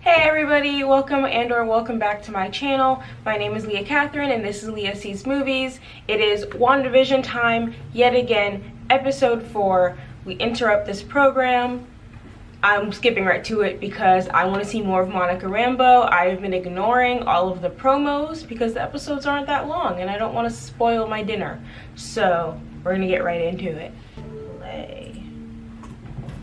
Hey everybody, welcome back to my channel. My name is Leah Catherine and this is Leah Sees Movies. It is WandaVision time yet again, episode 4. We interrupt this program. I'm skipping right to it because I want to see more of Monica Rambeau. I've been ignoring all of the promos because the episodes aren't that long and I don't want to spoil my dinner. So we're gonna get right into it. Play.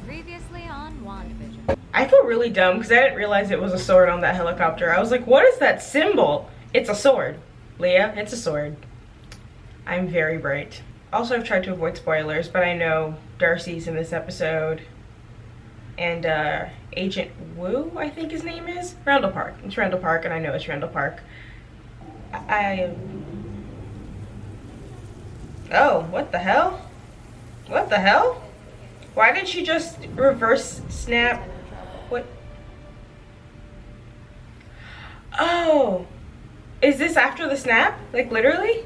Previously on WandaVision. I feel really dumb because I didn't realize it was a sword on that helicopter. I was like, what is that symbol? It's a sword. Leah, it's a sword. I'm very bright. Also, I've tried to avoid spoilers, but I know Darcy's in this episode. And Agent Wu, I think his name is? Randall Park. It's Randall Park, and I know it's Randall Park. Oh, what the hell? What the hell? Why did she just reverse snap? What? Oh, is this after the snap? Like literally?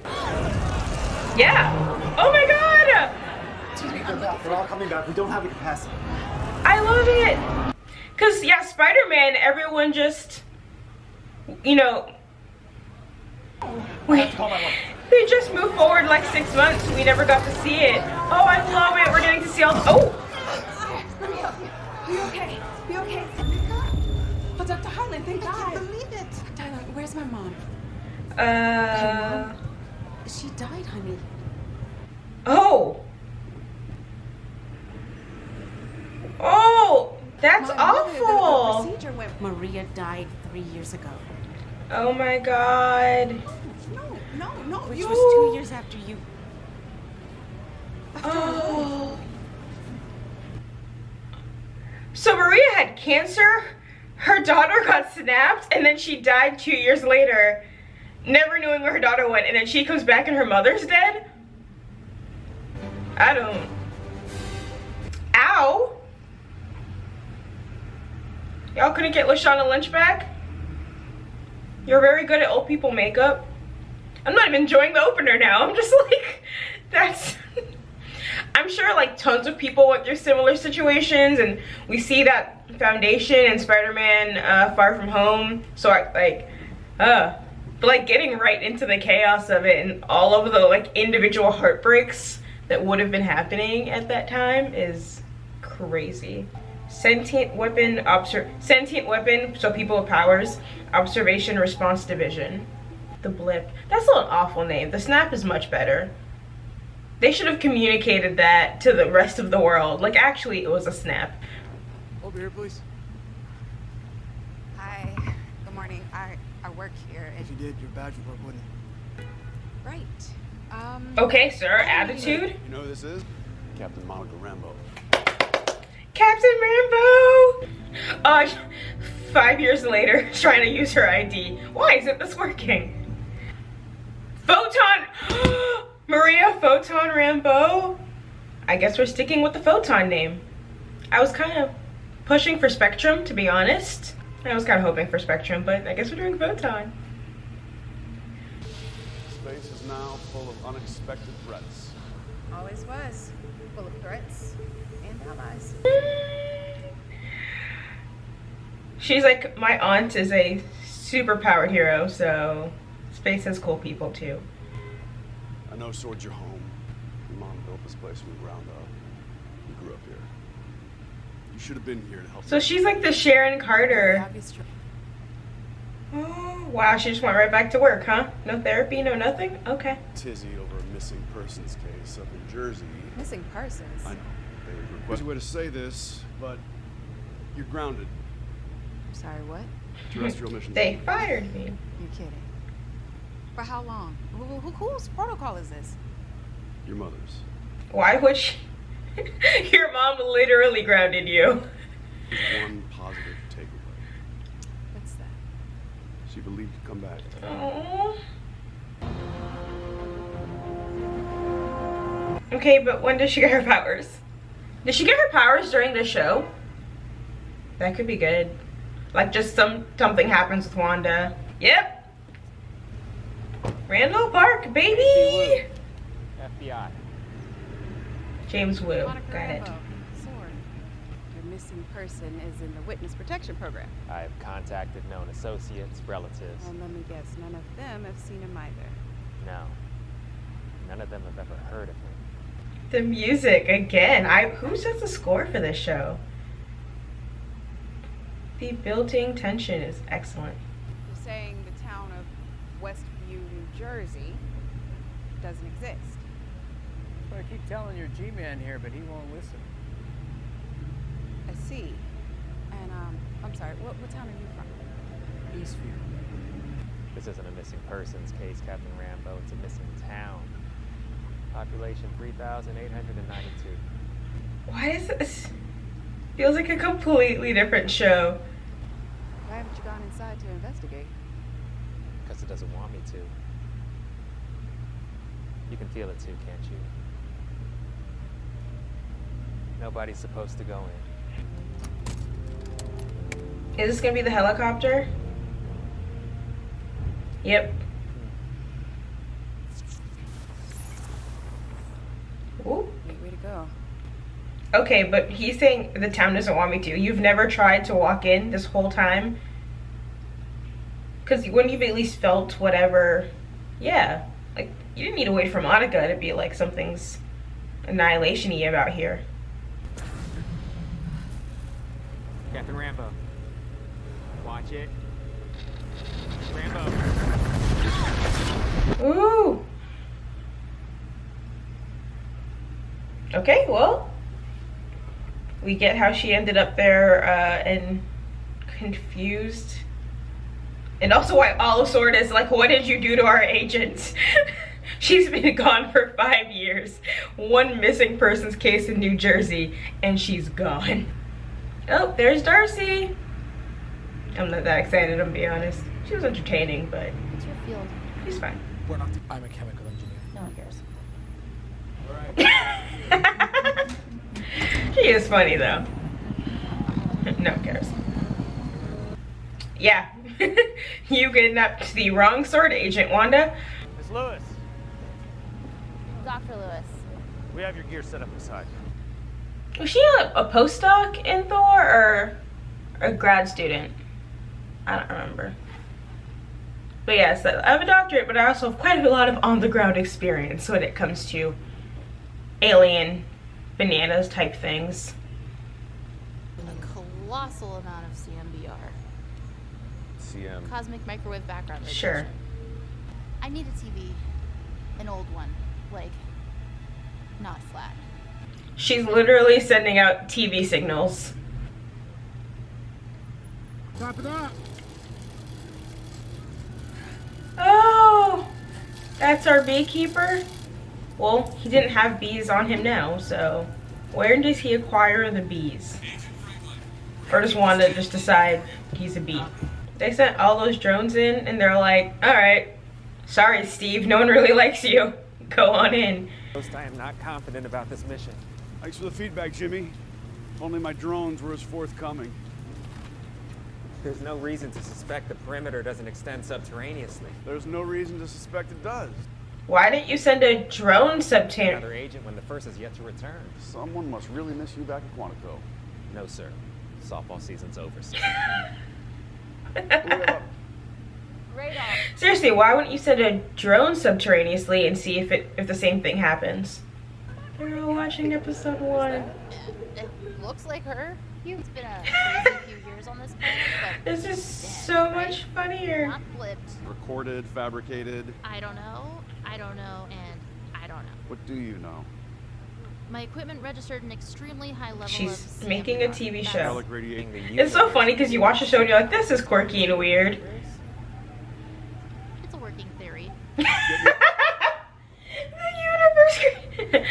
Yeah. Oh my god! Excuse me, they're all coming back. We don't have the capacity. I love it. Cause yeah, Spider-Man, everyone just, you know, they just moved forward like 6 months. We never got to see it. Oh, I love it. We're getting to see all. Oh. Let me help you. Are you okay? You okay? Oh, Dr. Harlan, thank God. I can't believe it. Tyler, where's my mom? She died, honey. Oh. Oh, that's awful. The procedure went. Maria died 3 years ago. Oh my God. No. Which was 2 years after you. Oh. So Maria had cancer, her daughter got snapped, and then she died 2 years later, never knowing where her daughter went, and then she comes back and her mother's dead? I don't. Ow! Y'all couldn't get Lashana Lynch back? You're very good at old people makeup. I'm not even enjoying the opener now. I'm just like, that's... I'm sure like tons of people went through similar situations, and we see that foundation and Spider-Man Far From Home. So but like getting right into the chaos of it and all of the like individual heartbreaks that would have been happening at that time is crazy. Sentient weapon, so people with powers, observation response division. The blip, that's not an awful name. The snap is much better. They should have communicated that to the rest of the world. Like, actually, it was a snap. Over here, please. Hi. Good morning. I work here. If you did, your badge would work, wouldn't it? Right. Okay, sir. Attitude. You know who this is? Captain Monica Rambeau. Captain Rambeau! 5 years later, trying to use her ID. Why isn't this working? Photon! Maria Photon Rambeau? I guess we're sticking with the Photon name. I was kind of pushing for Spectrum, to be honest. I was kind of hoping for Spectrum, but I guess we're doing Photon. Space is now full of unexpected threats. Always was. Full of threats and allies. She's like, my aunt is a super powered hero, so space has cool people too. I know Sword's your home. Your mom built this place from the ground up. You grew up here. You should have been here to help. So she's like the Sharon Carter. Obvious. Oh, wow, she just went right back to work, huh? No therapy, no nothing? Okay. Tizzy over a missing persons case up in Jersey. Missing persons. I know. They requested a way to say this, but you're grounded. Sorry, what? Terrestrial missions. They fired me. You kidding? For how long? Whose protocol is this? Your mother's. Why would she? Your mom literally grounded you. There's one positive takeaway. What's that? She believed you'd come back. Oh. Okay, but when does she get her powers? Did she get her powers during the show? That could be good. Like just something happens with Wanda. Yep. Randall Park, baby. FBI. James Wu. Monica Got it. Rambeau. Sword. Your missing person is in the witness protection program. I have contacted known associates, relatives. And let me guess, none of them have seen him either. No. None of them have ever heard of him. The music again. Who sets the score for this show? The built-in tension is excellent. You're saying the town of Westview, New Jersey doesn't exist. But I keep telling your G-man here, but he won't listen. I see. And I'm sorry, what town are you from? Eastview. This isn't a missing persons case, Captain Rambeau. It's a missing town. Population 3,892. Why is this? Feels like a completely different show. Why haven't you gone inside to investigate? Because it doesn't want me to. You can feel it too, can't you? Nobody's supposed to go in. Is this gonna be the helicopter? Yep. Ooh. Way to go. Okay, but he's saying the town doesn't want me to. You've never tried to walk in this whole time? Because wouldn't you've at least felt whatever? Yeah. Like, you didn't need to wait for Monica to be like something's annihilation-y about here. Captain Rambeau. Watch it. Rambeau. Ooh. Okay, well, we get how she ended up there and confused. And also why Olisord is like, what did you do to our agent? She's been gone for 5 years. One missing persons case in New Jersey, and she's gone. Oh, there's Darcy. I'm not that excited, I'm be honest. She was entertaining, but What's your field? she's fine. We're not. I'm a chemical engineer. No one cares. She is funny though. No one cares. Yeah. You kidnapped the wrong sword agent, Wanda. Miss Lewis, Dr. Lewis. we have your gear set up inside. Was she a postdoc in Thor or a grad student? I don't remember. But yes, I have a doctorate, but I also have quite a lot of on-the-ground experience when it comes to alien bananas type things. A colossal amount of CMBR. CM. Cosmic microwave background radiation. Sure. I need a TV. An old one. Like, not flat. She's literally sending out TV signals. Top it up. Oh, that's our beekeeper? Well, he didn't have bees on him now, so where does he acquire the bees? Or does Wanda just decide he's a bee? They sent all those drones in and they're like, all right, sorry, Steve, no one really likes you. Go on in. Most I am not confident about this mission. Thanks for the feedback, Jimmy. If only my drones were as forthcoming. There's no reason to suspect the perimeter doesn't extend subterraneously. There's no reason to suspect it does. Why didn't you send a drone subterranean? Another agent when the first is yet to return. Someone must really miss you back at Quantico. No, sir. Softball season's over, sir. Radar. Seriously, why wouldn't you send a drone subterraneously and see if the same thing happens? They're all watching episode 1. It looks like her. It's been a crazy few years on this planet, but This is dead, so right? much funnier. Not flipped. Recorded, fabricated. I don't know, and I don't know. What do you know? My equipment registered an extremely high level She's of making a CMBR. TV That's- show. Garlic radiating. It's so funny because you watch the show and you're like, this is quirky and weird. It's a working theory. The universe.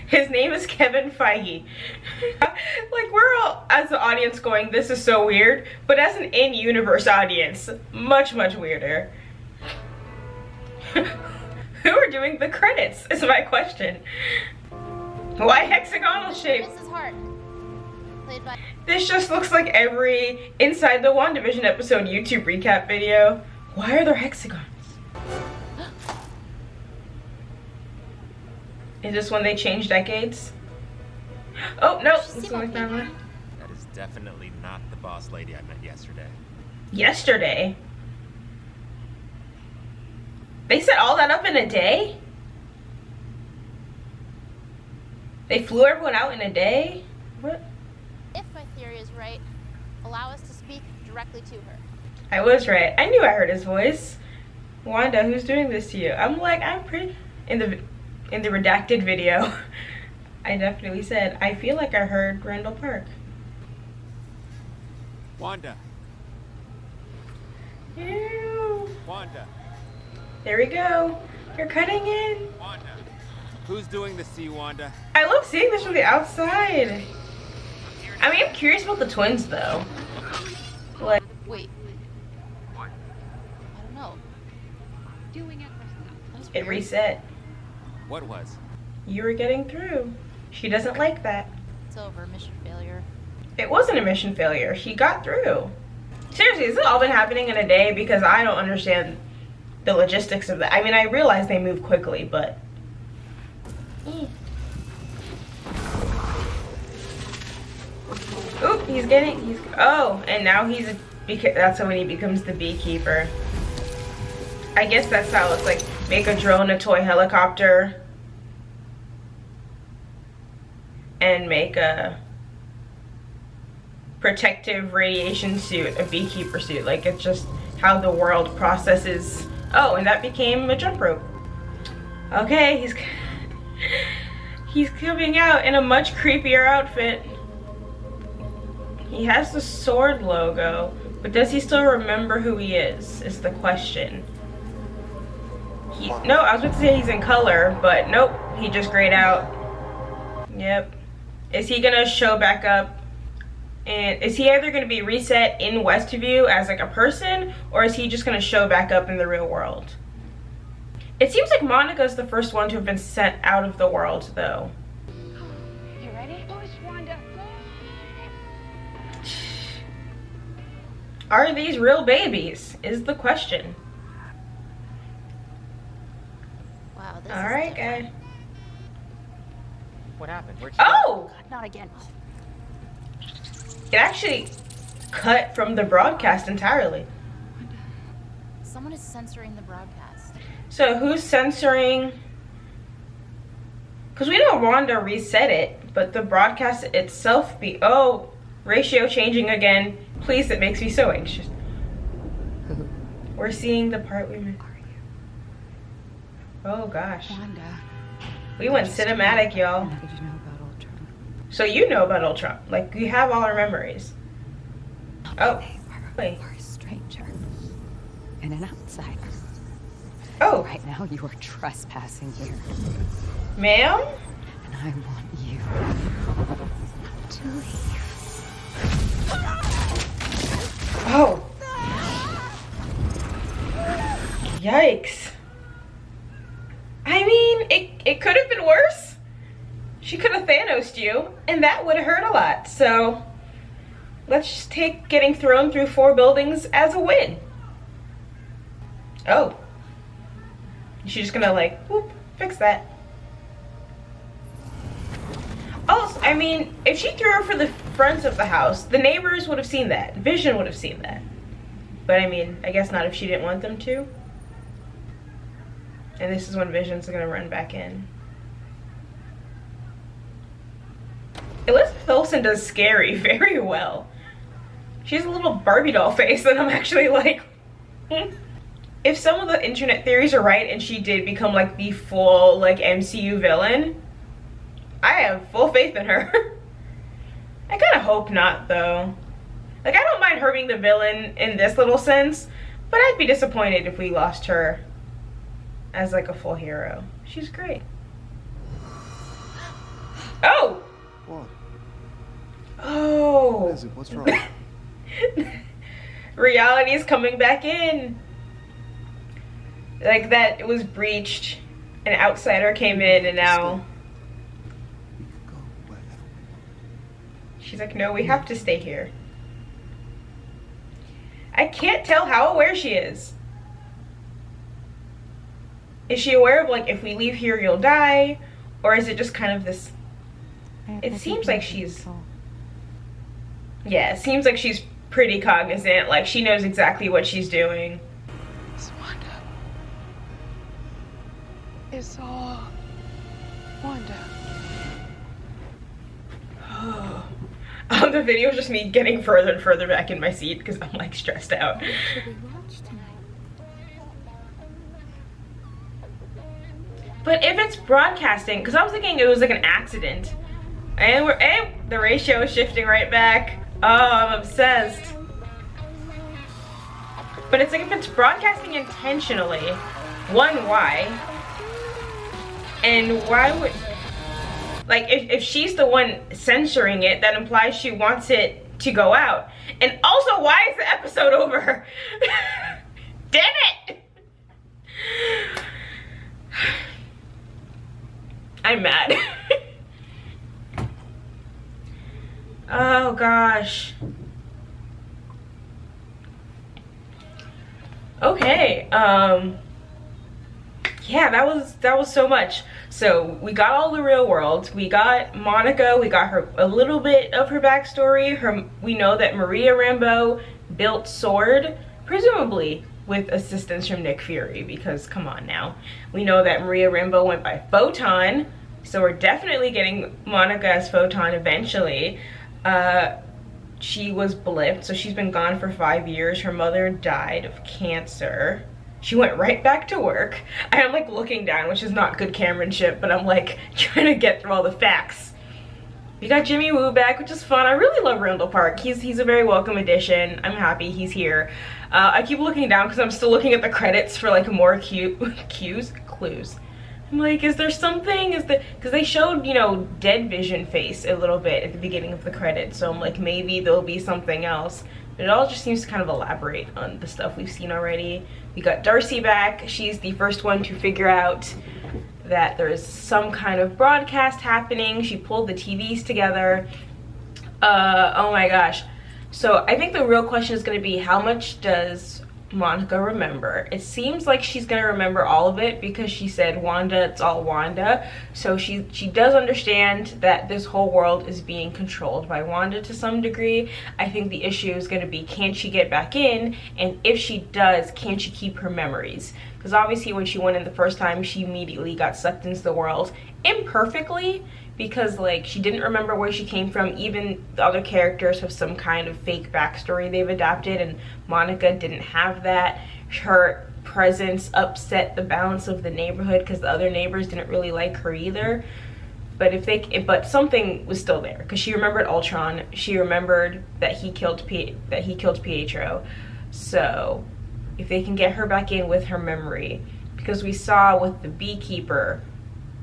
His name is Kevin Feige. Like, we're all, as the audience, going, this is so weird. But as an in-universe audience, much, much weirder. Who are doing the credits is my question. Why hexagonal shape? Mrs. Hart, played by This just looks like every Inside the WandaVision episode YouTube recap video. Why are there hexagons? Is this when they change decades? Oh, no. She's This seen one okay. like that one. That is Definitely not the boss lady I met yesterday. Yesterday? They set all that up in a day? They flew everyone out in a day? What? If my theory is right, allow us to speak directly to her. I was right. I knew I heard his voice. Wanda, who's doing this to you? I'm like, I'm pretty... In the redacted video, I definitely said, I feel like I heard Randall Park. Wanda. Ew. Wanda. There we go. You're cutting in. Wanda. Who's doing this to you, Wanda? I love seeing this from the outside. I mean, I'm curious about the twins, though. Like, Wait. I don't know. it reset. What was? You were getting through. She doesn't like that. It's over. Mission failure. It wasn't a mission failure. She got through. Seriously, has it all been happening in a day? Because I don't understand the logistics of that. I mean, I realize they move quickly, but... Oop, oh, and now that's when he becomes the beekeeper. I guess that's how it's like, make a drone a toy helicopter. And make a protective radiation suit, a beekeeper suit. Like, it's just how the world processes. Oh, and that became a jump rope. Okay, he's coming out in a much creepier outfit. He has the sword logo, but does he still remember who he is the question. No, I was about to say he's in color, but nope, he just grayed out. Yep. Is he gonna show back up? And is he either gonna be reset in Westview as like a person, or is he just gonna show back up in the real world? It seems like Monica's the first one to have been sent out of the world, though. You ready? Push, Wanda. Are these real babies? Is the question. Wow, this All is right, different. guy. What happened? Where'd you go? Oh! God, not again. It actually cut from the broadcast entirely. Someone is censoring the broadcast. So who's censoring? Because we know Wanda reset it, but the broadcast itself oh, ratio changing again. Please, it makes me so anxious. We're seeing the part we missed. Oh gosh. Wanda. We went cinematic, y'all. How did you know about Ultron? So you know about Ultron. Like, you have all our memories. Oh. Wait. You are a stranger and an outsider. Oh. Right now, you are trespassing here, Ma'am? and I want you to leave. Oh. Yikes. I mean, it could have been worse. She could have Thanos'd you, and that would have hurt a lot. So, let's just take getting thrown through 4 buildings as a win. Oh. She's just gonna, like, whoop, fix that. Also, I mean, if she threw her for the front of the house, the neighbors would have seen that. Vision would have seen that. But, I mean, I guess not if she didn't want them to. And this is when Vision's gonna run back in. Elizabeth Olsen does scary very well. She has a little Barbie doll face that I'm actually like, If some of the internet theories are right and she did become like the full like MCU villain, I have full faith in her. I kind of hope not though. Like, I don't mind her being the villain in this little sense, but I'd be disappointed if we lost her as like a full hero. She's great. Oh! What? Oh! What is it? What's wrong? Reality is coming back in. Like, that it was breached, an outsider came in, and now We could go wherever we want. she's like, no, we have to stay here. I can't tell how aware she is. Is she aware of, like, if we leave here, you'll die? Or is it just kind of this... It seems like she's... Yeah, it seems like she's pretty cognizant, like she knows exactly what she's doing. It's Wanda. It's all Wanda. The video is just me getting further and further back in my seat because I'm like stressed out. What should we watch tonight? But if it's broadcasting, because I was thinking it was like an accident. And the ratio is shifting right back. Oh, I'm obsessed. But it's like if it's broadcasting intentionally, one, why? And why would, like if she's the one censoring it, that implies she wants it to go out. And also, why is the episode over? Damn it! I'm mad. Oh gosh. Okay, yeah, that was so much. So we got all the real world. We got Monica. We got her, a little bit of her backstory. We know that Maria Rambeau built S.W.O.R.D, presumably with assistance from Nick Fury, because come on now. We know that Maria Rambeau went by Photon, so we're definitely getting Monica as Photon eventually. She was blipped, so she's been gone for 5 years. Her mother died of cancer. She went right back to work. I am like looking down, which is not good cameranship, but I'm like trying to get through all the facts. We got Jimmy Woo back, which is fun. I really love Randall Park. He's a very welcome addition. I'm happy he's here. I keep looking down because I'm still looking at the credits for like more clues. I'm like, is there something? Because they showed, you know, Dead Vision face a little bit at the beginning of the credits, so I'm like, maybe there'll be something else. But it all just seems to kind of elaborate on the stuff we've seen already. We got Darcy back. She's the first one to figure out that there is some kind of broadcast happening. She pulled the TVs together. Oh my gosh. So I think the real question is going to be, how much does Monica remember? It seems like she's gonna remember all of it because she said Wanda, it's all Wanda. So she does understand that this whole world is being controlled by Wanda to some degree. I think the issue is gonna be, can she get back in? And if she does, can she keep her memories? Because obviously when she went in the first time, she immediately got sucked into the world imperfectly, because like she didn't remember where she came from. Even the other characters have some kind of fake backstory they've adapted, and Monica didn't have that. Her presence upset the balance of the neighborhood because the other neighbors didn't really like her either. But something was still there, because she remembered Ultron. She remembered that he killed Pietro. So if they can get her back in with her memory, because we saw with the beekeeper,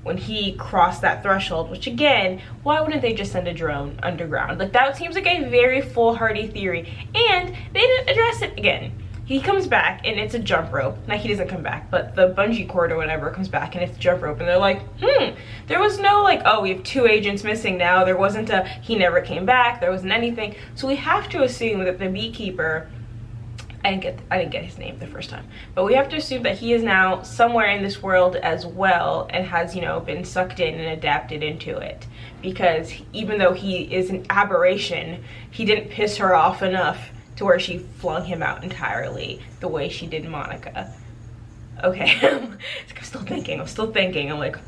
when he crossed that threshold, which again, why wouldn't they just send a drone underground? Like, that seems like a very foolhardy theory, and they didn't address it again. He comes back and it's a jump rope. Now he doesn't come back, but the bungee cord or whatever comes back and it's a jump rope, and they're like, there was no like, oh, we have 2 agents missing now. There wasn't a, he never came back. There wasn't anything. So we have to assume that the beekeeper, I didn't get his name the first time, but we have to assume that he is now somewhere in this world as well, and has, you know, been sucked in and adapted into it. Because even though he is an aberration, he didn't piss her off enough to where she flung him out entirely the way she did Monica. Okay. I'm still thinking. I'm like,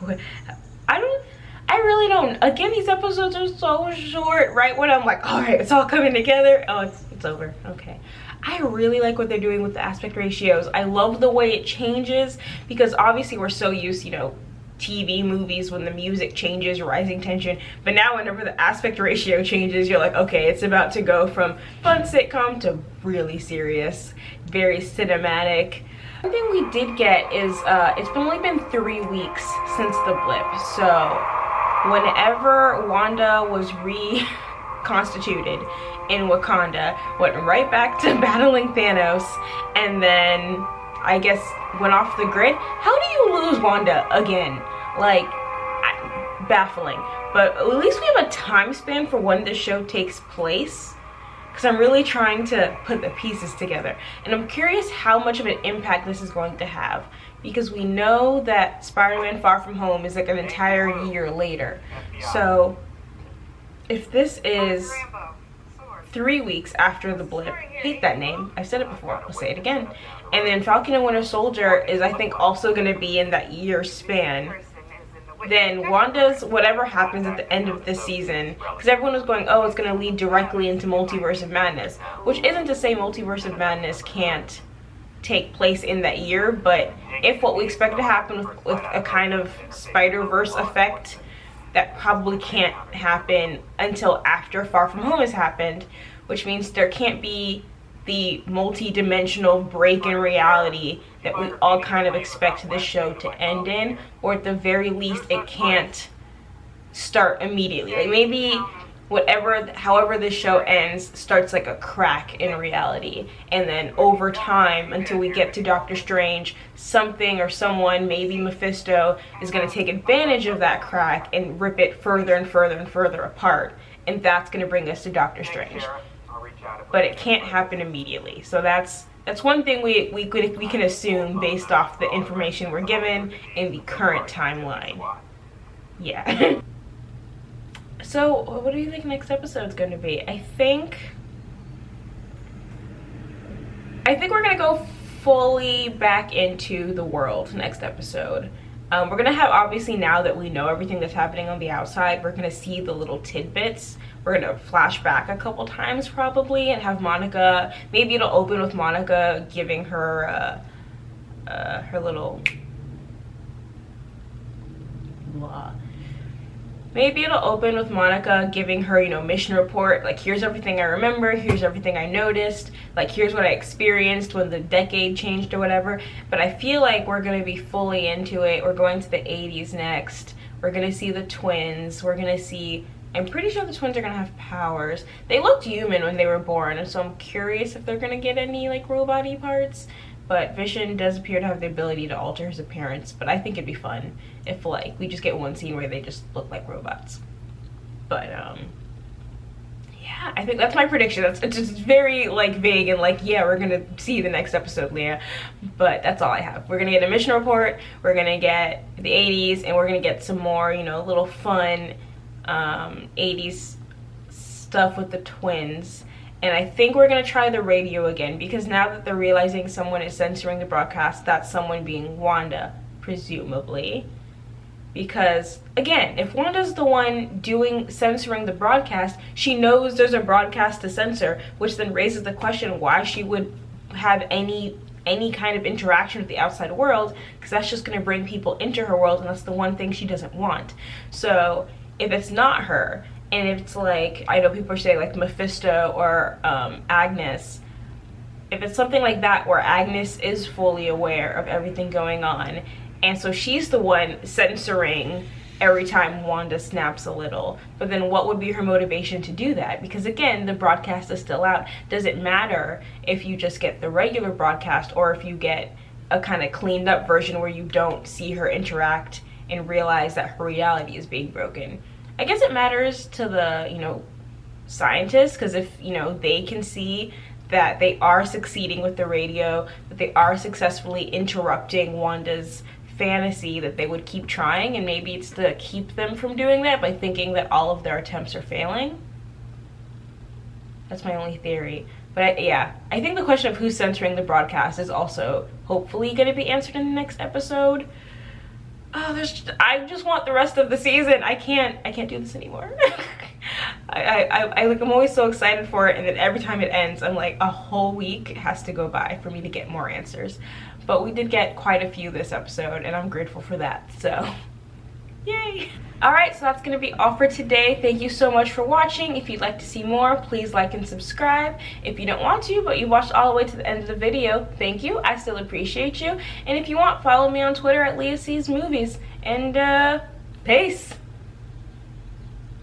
I really don't. Again, these episodes are so short. Right when I'm like, all right, it's all coming together. Oh, it's over. Okay. I really like what they're doing with the aspect ratios. I love the way it changes, because obviously we're so used, you know, TV movies when the music changes, rising tension, but now whenever the aspect ratio changes, you're like, okay, it's about to go from fun sitcom to really serious, very cinematic. One thing we did get is it's only been 3 weeks since the blip, so whenever Wanda was reconstituted in Wakanda, went right back to battling Thanos, and then I guess went off the grid. How do you lose Wanda again? Like, baffling. But at least we have a time span for when this show takes place, because I'm really trying to put the pieces together, and I'm curious how much of an impact this is going to have, because we know that Spider-Man Far From Home is like an entire year later. So if this is 3 weeks after the blip. Hate that name. I've said it before. I'll say it again. And then Falcon and Winter Soldier is, I think, also going to be in that year span. Then Wanda's whatever happens at the end of this season, because everyone was going, oh, it's going to lead directly into Multiverse of Madness, which isn't to say Multiverse of Madness can't take place in that year, but if what we expect to happen with a kind of Spider-Verse effect, that probably can't happen until after Far From Home has happened, which means there can't be the multi-dimensional break in reality that we all kind of expect this show to end in, or at the very least it can't start immediately. Like maybe however this show ends starts like a crack in reality, and then over time until we get to Doctor Strange, something or someone, maybe Mephisto, is going to take advantage of that crack and rip it further and further and further apart, and that's going to bring us to Doctor Strange. But it can't happen immediately. So that's one thing we can assume based off the information we're given in the current timeline. Yeah. So what do you think next episode's going to be? I think we're going to go fully back into the world next episode. We're going to have, obviously, now that we know everything that's happening on the outside, we're going to see the little tidbits. We're going to flash back a couple times probably and have Monica, maybe it'll open with Monica giving her her little blah. Maybe it'll open with Monica giving her, you know, mission report, like here's everything I remember, here's everything I noticed, like here's what I experienced when the decade changed or whatever. But I feel like we're going to be fully into it. We're going to the 80s next. We're going to see the twins. We're going to see, I'm pretty sure the twins are going to have powers. They looked human when they were born, and so I'm curious if they're going to get any like robot-y parts. But Vision does appear to have the ability to alter his appearance, but I think it'd be fun if like we just get one scene where they just look like robots. But yeah, I think that's my prediction. It's just very like vague and like, yeah, we're gonna see the next episode, Leah. But that's all I have. We're gonna get a mission report, we're gonna get the 80s, and we're gonna get some more, you know, little fun 80s stuff with the twins. And I think we're going to try the radio again, because now that they're realizing someone is censoring the broadcast, that's someone being Wanda, presumably. Because, again, if Wanda's the one censoring the broadcast, she knows there's a broadcast to censor, which then raises the question why she would have any kind of interaction with the outside world, because that's just going to bring people into her world, and that's the one thing she doesn't want. So, if it's not her, and if it's like, I know people are saying like Mephisto or Agnes, if it's something like that where Agnes is fully aware of everything going on, and so she's the one censoring every time Wanda snaps a little, but then what would be her motivation to do that? Because again, the broadcast is still out. Does it matter if you just get the regular broadcast, or if you get a kind of cleaned up version where you don't see her interact and realize that her reality is being broken? I guess it matters to the, you know, scientists, because if, you know, they can see that they are succeeding with the radio, that they are successfully interrupting Wanda's fantasy, that they would keep trying, and maybe it's to keep them from doing that by thinking that all of their attempts are failing. That's my only theory. But yeah, I think the question of who's censoring the broadcast is also hopefully going to be answered in the next episode. Oh, I just want the rest of the season. I can't do this anymore. I'm always so excited for it, and then every time it ends, I'm like, a whole week has to go by for me to get more answers. But we did get quite a few this episode, and I'm grateful for that, so yay. Alright, so that's going to be all for today. Thank you so much for watching. If you'd like to see more, please like and subscribe. If you don't want to, but you watched all the way to the end of the video, thank you. I still appreciate you. And if you want, follow me on Twitter at Leah Sees Movies. And, peace.